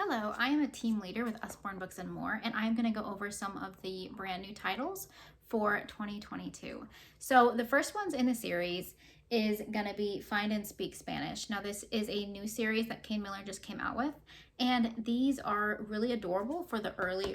Hello, I am a team leader with Usborn Books and More, and I'm going to go over some of the brand new titles for 2022. So the first ones in the series is going to be Find and Speak Spanish. Now this is a new series that Kane Miller just came out with, and these are really adorable for the early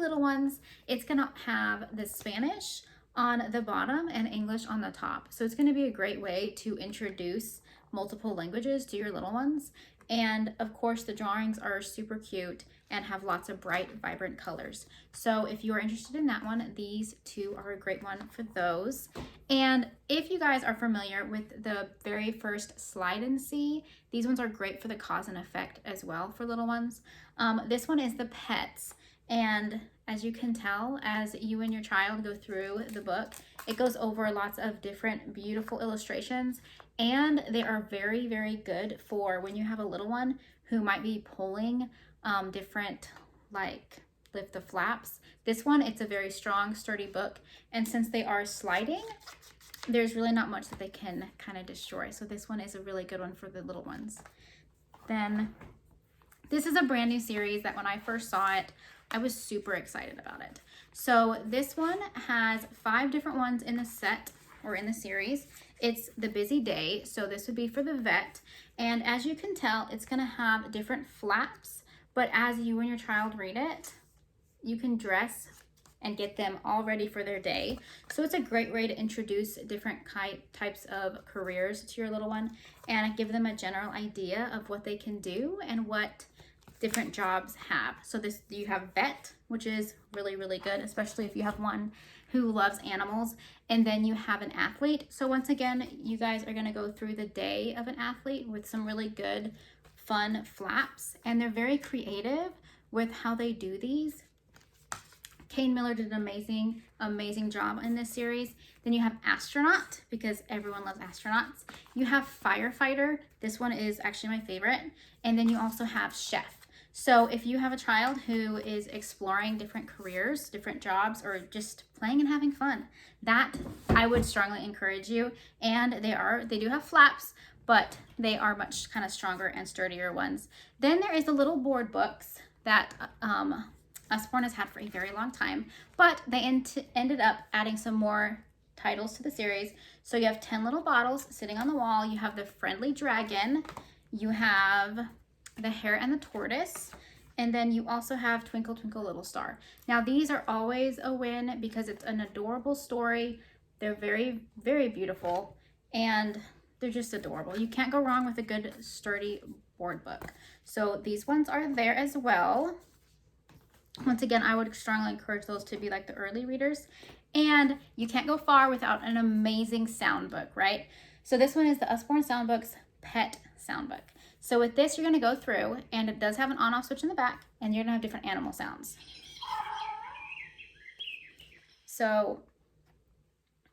little ones. It's going to have the Spanish on the bottom and English on the top. So it's going to be a great way to introduce multiple languages to your little ones. And of course, the drawings are super cute and have lots of bright, vibrant colors. So if you are interested in that one, these two are a great one for those. And if you guys are familiar with the very first Slide and See, these ones are great for the cause and effect as well for little ones. This one is the pets. And as you can tell, as you and your child go through the book, it goes over lots of different beautiful illustrations, and they are very, very good for when you have a little one who might be pulling different, like lift the flaps. This one, it's a very strong, sturdy book, and since they are sliding, there's really not much that they can kind of destroy. So this one is a really good one for the little ones. Then this is a brand new series that when I first saw it, I was super excited about it. So this one has 5 different ones in the set or in the series. It's The Busy Day, so this would be for the vet. And as you can tell, it's gonna have different flaps, but as you and your child read it, you can dress and get them all ready for their day. So it's a great way to introduce different types of careers to your little one and give them a general idea of what they can do and what different jobs have. So this, you have vet, which is really, really good, especially if you have one who loves animals. And then you have an athlete. So once again, you guys are gonna go through the day of an athlete with some really good, fun flaps. And they're very creative with how they do these. Kane Miller did an amazing job in this series. Then you have astronaut, because everyone loves astronauts. You have firefighter. This one is actually my favorite. And then you also have chef. So if you have a child who is exploring different careers, different jobs, or just playing and having fun, that I would strongly encourage you. And they do have flaps, but they are much kind of stronger and sturdier ones. Then there is the little board books that Usborne has had for a very long time, but they ended up adding some more titles to the series. So you have 10 little bottles sitting on the wall. You have the Friendly Dragon. You have the Hare and the Tortoise, and then you also have Twinkle Twinkle Little Star. Now these are always a win because it's an adorable story. They're very, very beautiful, and they're just adorable. You can't go wrong with a good sturdy board book. So these ones are there as well. Once again, I would strongly encourage those to be like the early readers, and you can't go far without an amazing sound book, right? So this one is the Usborne Soundbook's Pet Soundbook. So with this, you're gonna go through, and it does have an on-off switch in the back, and you're gonna have different animal sounds. So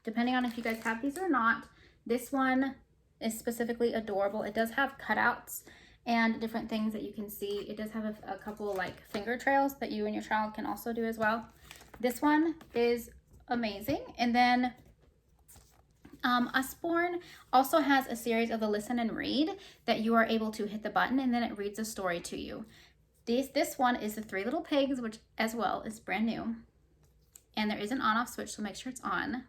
depending on if you guys have these or not, this one is specifically adorable. It does have cutouts and different things that you can see. It does have a couple like finger trails that you and your child can also do as well. This one is amazing. And then Usborne also has a series of the Listen and Read that you are able to hit the button and then it reads a story to you. This one is the 3 Little Pigs, which as well is brand new. And there is an on-off switch, so make sure it's on.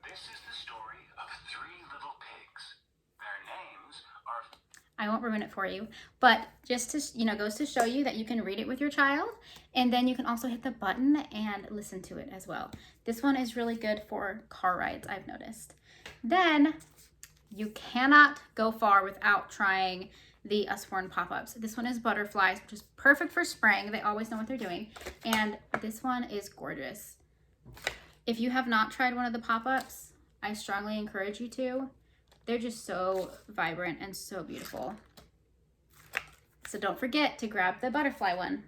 This is the story of 3 little pigs. Their names are... I won't ruin it for you, but just to, goes to show you that you can read it with your child, and then you can also hit the button and listen to it as well. This one is really good for car rides, I've noticed. Then you cannot go far without trying the Usborne pop-ups. This one is butterflies, which is perfect for spring. They always know what they're doing. And this one is gorgeous. If you have not tried one of the pop-ups, I strongly encourage you to. They're just so vibrant and so beautiful. So don't forget to grab the butterfly one.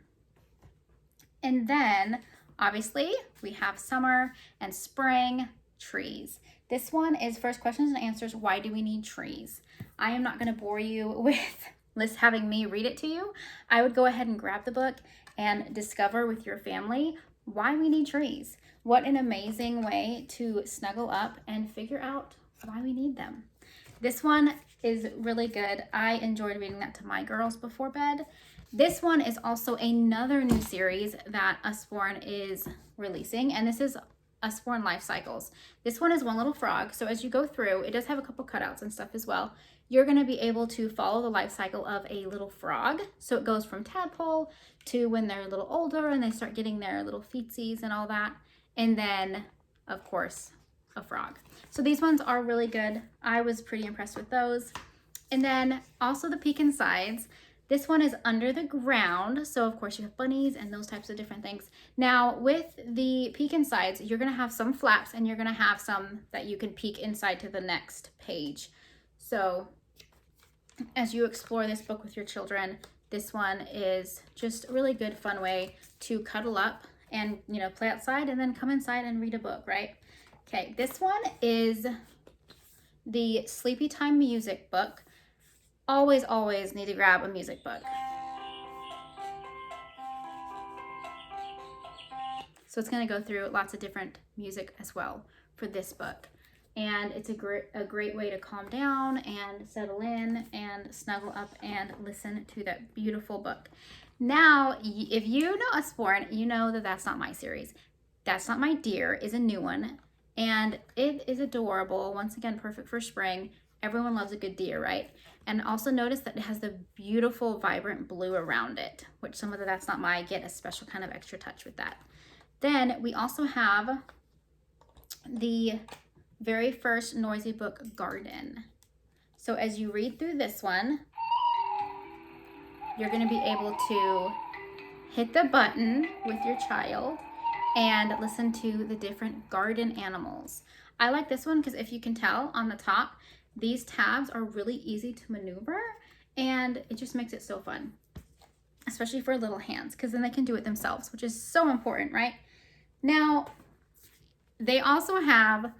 And then obviously we have summer and spring trees. This one is first questions and answers. Why do we need trees? I am not going to bore you with having me read it to you. I would go ahead and grab the book and discover with your family why we need trees. What an amazing way to snuggle up and figure out why we need them. This one is really good. I enjoyed reading that to my girls before bed. This one is also another new series that Usborne is releasing, and this is Usborne Life Cycles. This one is one little frog, so as you go through, it does have a couple cutouts and stuff as well. You're going to be able to follow the life cycle of a little frog. So it goes from tadpole to when they're a little older and they start getting their little feetsies and all that. And then, of course, a frog. So these ones are really good. I was pretty impressed with those. And then also the peek insides. This one is under the ground, so of course you have bunnies and those types of different things. Now with the peek insides, you're gonna have some flaps and you're gonna have some that you can peek inside to the next page. So as you explore this book with your children, this one is just a really good fun way to cuddle up and, you know, play outside and then come inside and read a book, right? Okay, this one is the Sleepy Time music book. Always, always need to grab a music book. So it's going to go through lots of different music as well for this book. And it's a great way to calm down and settle in and snuggle up and listen to that beautiful book. Now, if you know Usborne, you know that that's not my series. That's Not My Dear is a new one. And it is adorable. Once again, perfect for spring. Everyone loves a good deer, right? And also notice that it has the beautiful, vibrant blue around it, which some of the That's Not My get a special kind of extra touch with that. Then we also have the very first Noisy book, Garden. So as you read through this one, you're going to be able to hit the button with your child and listen to the different garden animals. I like this one because if you can tell on the top, these tabs are really easy to maneuver and it just makes it so fun, especially for little hands, because then they can do it themselves, which is so important, right? Now, they also have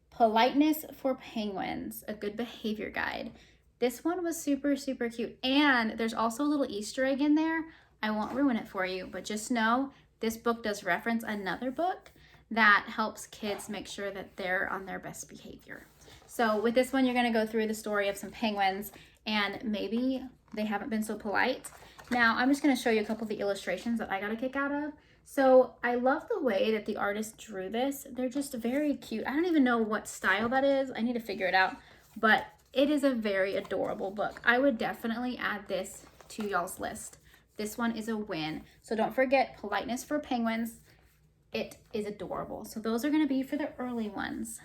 Politeness for Penguins, a good behavior guide. This one was super, super cute. And there's also a little Easter egg in there. I won't ruin it for you, but just know this book does reference another book that helps kids make sure that they're on their best behavior. So with this one, you're going to go through the story of some penguins and maybe they haven't been so polite. Now, I'm just going to show you a couple of the illustrations that I got a kick out of. So I love the way that the artist drew this. They're just very cute. I don't even know what style that is. I need to figure it out, but it is a very adorable book. I would definitely add this to y'all's list. This one is a win. So don't forget Politeness for Penguins. It is adorable. So those are going to be for the early ones.